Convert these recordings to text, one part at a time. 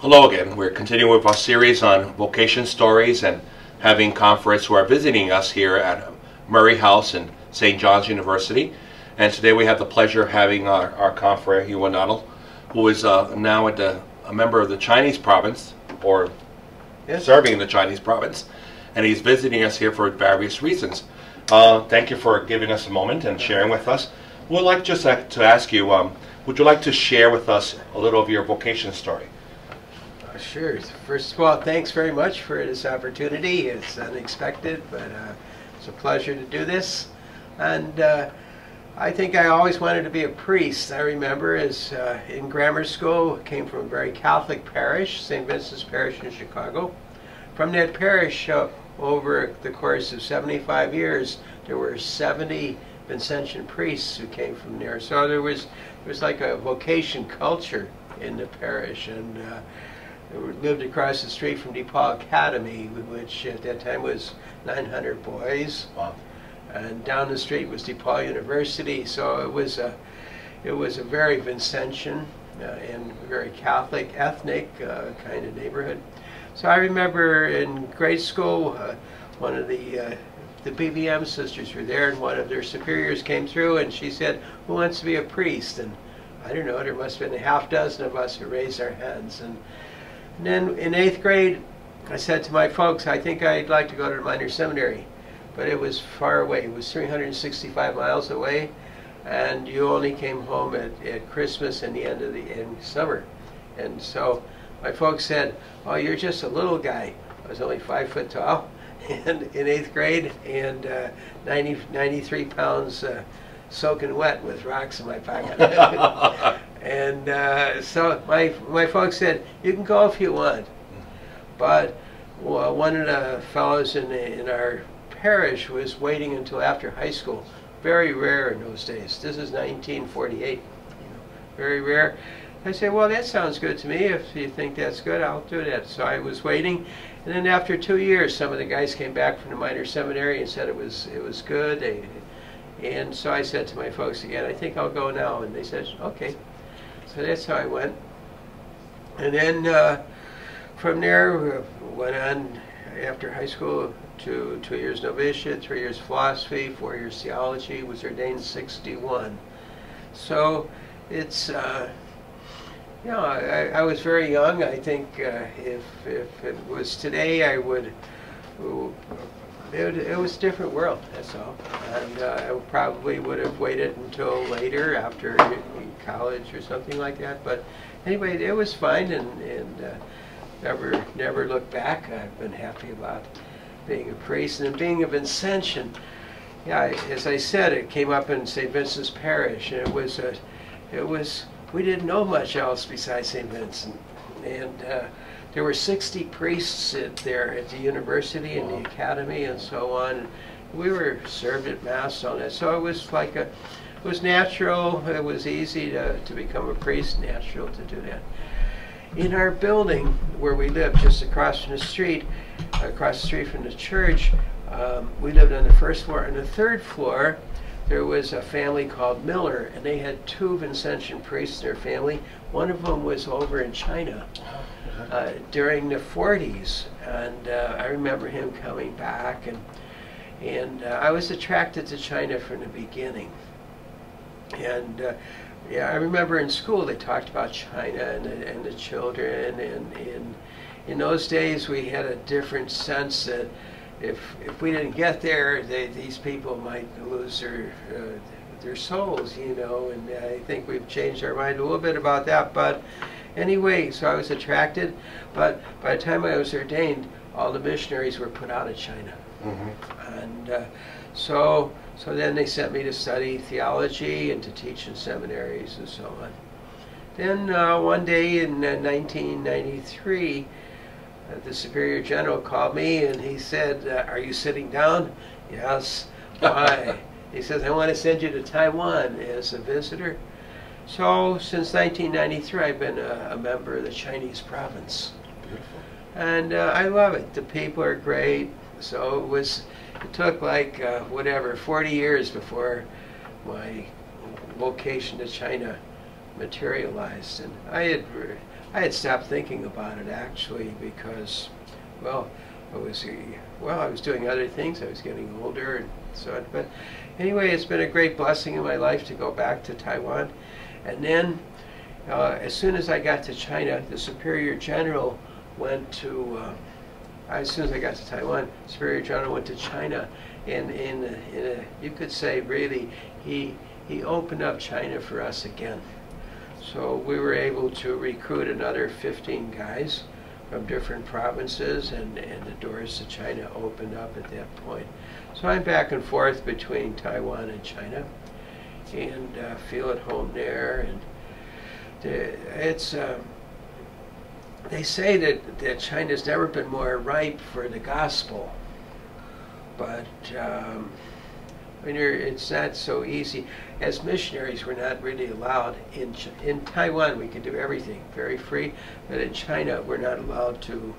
Hello again. We're continuing with our series on vocation stories and having conference who are visiting us here at Murray House in St. John's University. And today we have the pleasure of having our confrere, Hugh.mov, who is now a member of the Chinese province, or serving in the Chinese province, and he's visiting us here for various reasons. Thank you for giving us a moment and sharing with us. We'd like just to ask you, would you like to share with us a little of your vocation story? Sure. First of all, thanks very much for this opportunity. It's unexpected, but it's a pleasure to do this. And I think I always wanted to be a priest. I remember as in grammar school, came from a very Catholic parish, St. Vincent's Parish in Chicago. From that parish, over the course of 75 years, there were 70 Vincentian priests who came from there. So there was like a vocation culture in the parish, and lived across the street from DePaul Academy, which at that time was 900 boys. Wow. And down the street was DePaul University. So it was a very Vincentian and very Catholic, ethnic kind of neighborhood. So I remember in grade school, one of the BBM sisters were there, and one of their superiors came through, and she said, "Who wants to be a priest?" And I don't know, there must have been a half dozen of us who raised our hands. And then in 8th grade, I said to my folks, I think I'd like to go to the minor seminary. But it was far away. It was 365 miles away, and you only came home at Christmas and the end of summer. And so my folks said, "Oh, you're just a little guy." I was only 5 foot tall and in 8th grade, and 93 pounds soaking wet with rocks in my pocket. And so my folks said, "You can go if you want." But one of the fellows in our parish was waiting until after high school. Very rare in those days. This is 1948. Very rare. I said, "Well, that sounds good to me. If you think that's good, I'll do that." So I was waiting, and then after 2 years, some of the guys came back from the minor seminary and said it was good. And so I said to my folks again, "I think I'll go now." And they said, "Okay." So that's how I went. And then from there, went on after high school to 2 years novitiate, 3 years philosophy, 4 years theology, was ordained 61. So it's, you know, I was very young. I think if it was today, I would, it was a different world, that's all. And I probably would have waited until later, after college or something like that. But anyway, it was fine, and never looked back. I've been happy about being a priest and being a Vincentian. Yeah, as I said, it came up in St. Vincent's Parish, and it was we didn't know much else besides St. Vincent, and there were 60 priests there at the university and the academy and so on. We were served at Mass on it, so it was like it was natural. It was easy to become a priest, natural to do that. In our building where we lived, just across from the street from the church, we lived on the first floor. On the third floor, there was a family called Miller, and they had 2 Vincentian priests in their family. One of them was over in China during the 40s, and I remember him coming back, and I was attracted to China from the beginning. And yeah, I remember in school they talked about China and the children, and in those days we had a different sense that if we didn't get there, these people might lose their souls, you know. And I think we've changed our mind a little bit about that. But anyway, so I was attracted. But by the time I was ordained, all the missionaries were put out of China. Mm-hmm. And so then they sent me to study theology and to teach in seminaries and so on. Then one day in 1993, the Superior General called me and he said, "Are you sitting down?" "Yes." "Why?" He says, "I want to send you to Taiwan as a visitor." So since 1993, I've been a member of the Chinese province. Beautiful. And I love it. The people are great. So it took like, 40 years before my vocation to China materialized. And I I had stopped thinking about it actually because, well, I was doing other things. I was getting older and so on. But anyway, it's been a great blessing in my life to go back to Taiwan. And then, as soon as I got to China, the Superior General went to. As soon as I got to Taiwan, Superior General went to China, and you could say really he opened up China for us again. So we were able to recruit another 15 guys from different provinces, and the doors to China opened up at that point. So I'm back and forth between Taiwan and China, and feel at home there. And it's they say that China's never been more ripe for the gospel, but it's not so easy. As missionaries, we're not really allowed. In Taiwan, we can do everything very free, but in China, we're not allowed to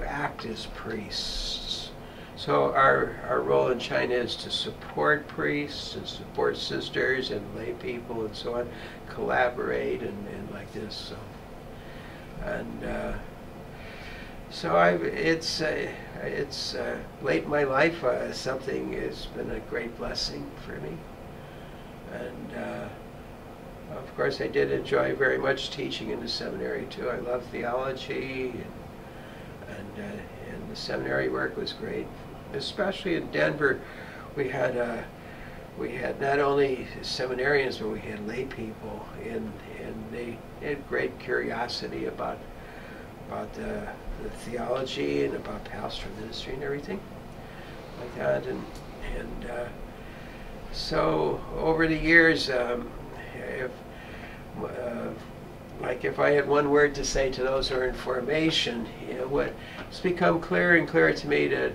act as priests. So our role in China is to support priests and support sisters and lay people and so on, collaborate and like this. So. And so it's late in my life. Something has been a great blessing for me, and of course I did enjoy very much teaching in the seminary too. I love theology, and the seminary work was great, especially in Denver. We had not only seminarians, but we had lay people, and they had great curiosity about the theology and about pastoral ministry and everything like that. And so over the years, if I had one word to say to those who are in formation, it's become clearer and clearer to me that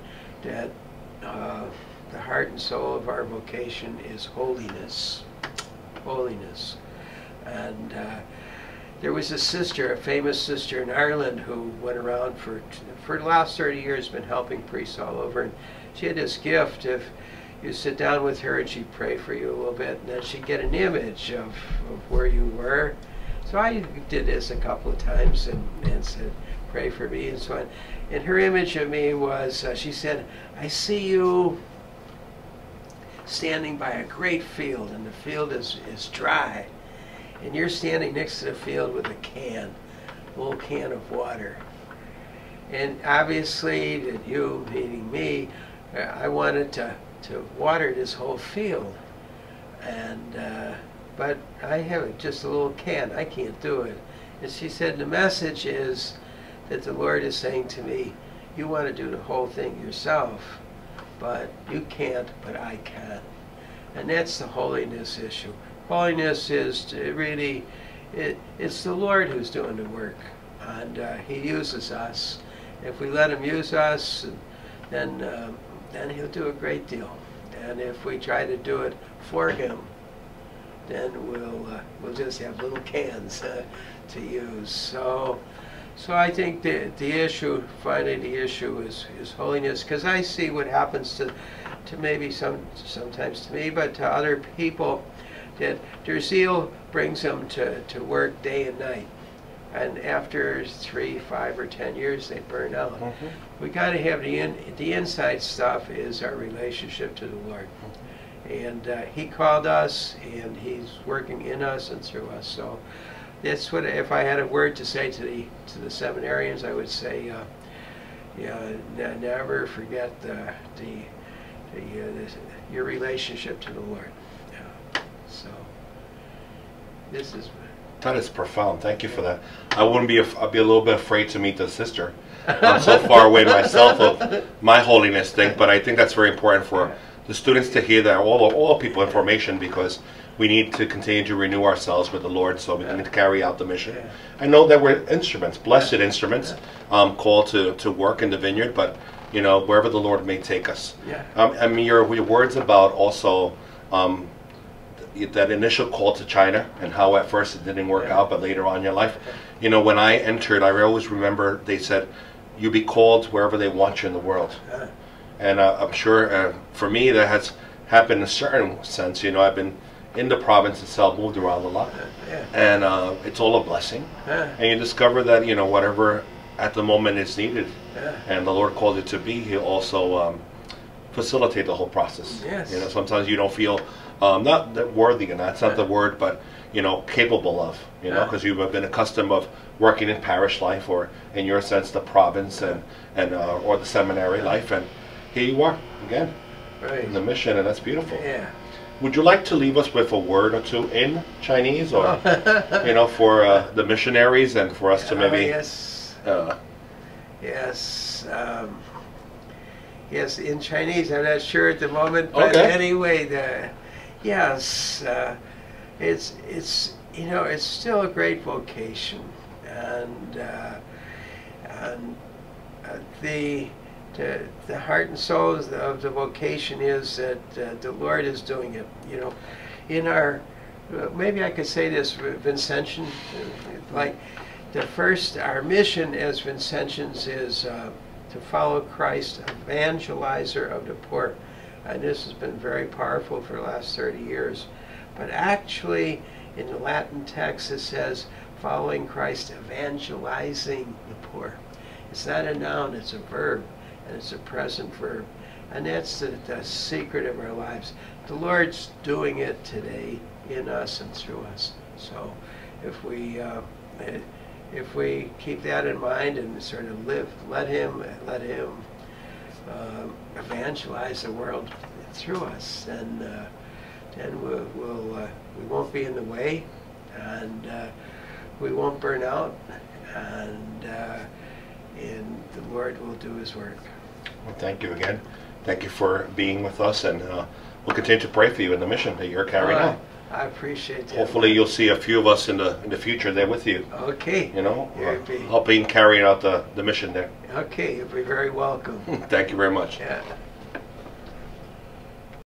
the heart and soul of our vocation is holiness. Holiness. And there was a sister, a famous sister in Ireland, who went around for the last 30 years, been helping priests all over. And she had this gift. If you sit down with her and she'd pray for you a little bit, and then she'd get an image of where you were. So I did this a couple of times and said, pray for me and so on. And her image of me was, she said, I see you standing by a great field, and the field is dry, and you're standing next to the field with a little can of water. And obviously, that you, meaning me, I wanted to water this whole field, and but I have just a little can. I can't do it. And she said, the message is that the Lord is saying to me, you want to do the whole thing yourself, but you can't, but I can. And that's the holiness issue. Holiness is to really, it's the Lord who's doing the work, and He uses us. If we let Him use us, then He'll do a great deal. And if we try to do it for Him, then we'll just have little cans to use. So I think the issue, finally, the issue is holiness, because I see what happens to maybe sometimes to me, but to other people, that their zeal brings them to work day and night, and after 3, 5, or 10 years they burn out. Mm-hmm. We got to have the inside stuff is our relationship to the Lord, and He called us, and He's working in us and through us. So that's what, if I had a word to say to the seminarians, I would say, never forget your relationship to the Lord. So this is. That is profound. Thank you for that. I'd be a little bit afraid to meet the sister. I'm so far away myself of my holiness thing, but I think that's very important for the students to hear that, all people in formation, because we need to continue to renew ourselves with the Lord so we can carry out the mission. I know that we're instruments, blessed instruments, called to work in the vineyard, but wherever the Lord may take us. I mean, your words about also that initial call to China, and how at first it didn't work out, but later on in your life. When I entered, I always remember they said, you be called wherever they want you in the world. And I'm sure for me that has happened in a certain sense. I've been in the province itself, moved around a lot, Yeah. and it's all a blessing. And you discover that whatever at the moment is needed, and the Lord called it to be, He'll also facilitate the whole process. Yes. Sometimes you don't feel not that worthy, and that's not the word, but capable of, because you've been accustomed of working in parish life, or in your sense the province and or the seminary life, and here you are again in the mission, and that's beautiful. Yeah. Would you like to leave us with a word or two in Chinese, or for the missionaries, and for us to maybe yes. Yes, in Chinese. I'm not sure at the moment, but anyway, yes, it's still a great vocation, and the heart and soul of the vocation is that the Lord is doing it. In our maybe I could say this, Vincentian, like our mission as Vincentians is to follow Christ, evangelizer of the poor. And this has been very powerful for the last 30 years. But actually, in the Latin text, it says, following Christ, evangelizing the poor. It's not a noun, it's a verb, and it's a present verb. And that's the secret of our lives. The Lord's doing it today in us and through us. So if we keep that in mind and sort of let him evangelize the world through us, then we won't be in the way, and we won't burn out, and the Lord will do His work. Well, thank you again. Thank you for being with us, and we'll continue to pray for you in the mission that you're carrying out. I appreciate that. Hopefully you'll see a few of us in the future there with you. Okay. Helping carry out the mission there. Okay, you'll be very welcome. Thank you very much. Yeah.